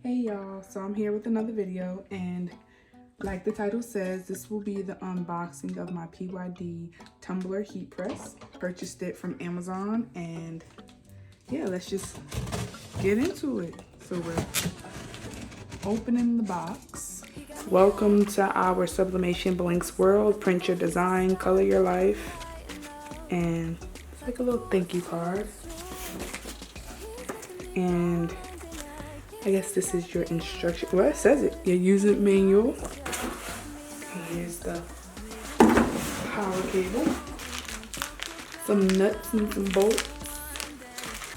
Hey y'all, so I'm here with another video, and like the title says, this will be the unboxing of my PYD Tumbler heat press. Purchased it from Amazon, and yeah, let's just get into it. So we're opening the box. Welcome to our Sublimation Blanks world. Print your design, color your life. And it's like a little thank you card. And I guess this is your instruction. Well, it says it. Your user manual. Here's the power cable. Some nuts and some bolts.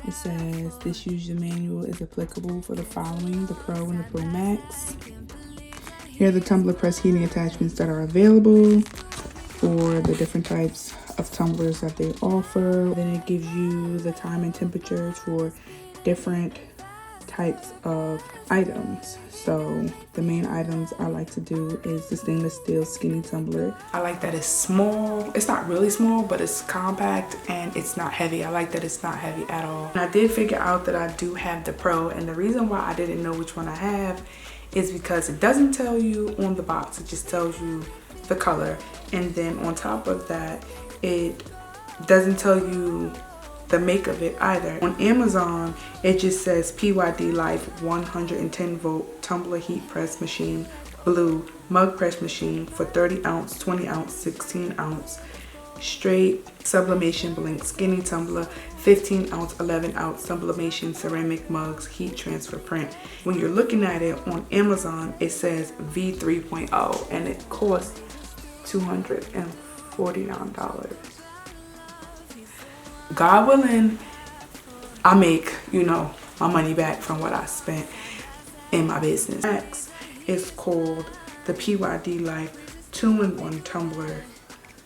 It says this user manual is applicable for the following: the Pro and the Pro Max. Here are the tumbler press heating attachments that are available for the different types of tumblers that they offer. Then it gives you the time and temperatures for different types of items. So the main items I like to do is the stainless steel skinny tumbler. I like that it's small. It's not really small, but it's compact and it's not heavy. I like that it's not heavy at all. And I did figure out that I do have the Pro, and the reason why I didn't know which one I have is because it doesn't tell you on the box. It just tells you the color, and then on top of that, it doesn't tell you the make of it either. On Amazon, it just says PYD Life 110 volt tumbler heat press machine, blue mug press machine for 30 ounce, 20 ounce, 16 ounce, straight sublimation blank skinny tumbler, 15 ounce, 11 ounce sublimation ceramic mugs, heat transfer print. When you're looking at it on Amazon, it says V3.0 and it costs $249. God willing, I make, my money back from what I spent in my business. Next is called the PYD Life 2-in-1 tumbler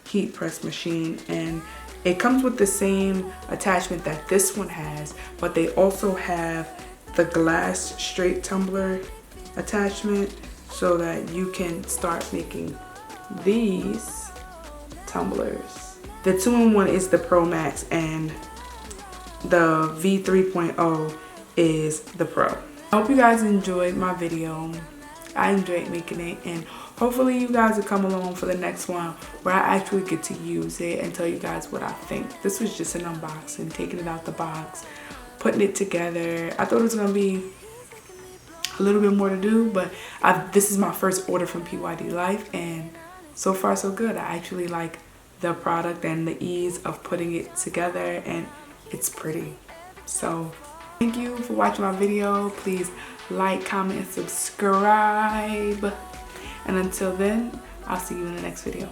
heat press machine, and it comes with the same attachment that this one has, but they also have the glass straight tumbler attachment so that you can start making these tumblers. The 2-in-1 is the Pro Max, and the V3.0 is the Pro. I hope you guys enjoyed my video. I enjoyed making it, and hopefully you guys will come along for the next one where I actually get to use it and tell you guys what I think. This was just an unboxing, taking it out the box, putting it together. I thought it was gonna be a little bit more to do, but this is my first order from PYD Life, and so far so good. I actually like the product and the ease of putting it together, and it's pretty. So thank you for watching my video. Please like, comment, and subscribe. And until then, I'll see you in the next video.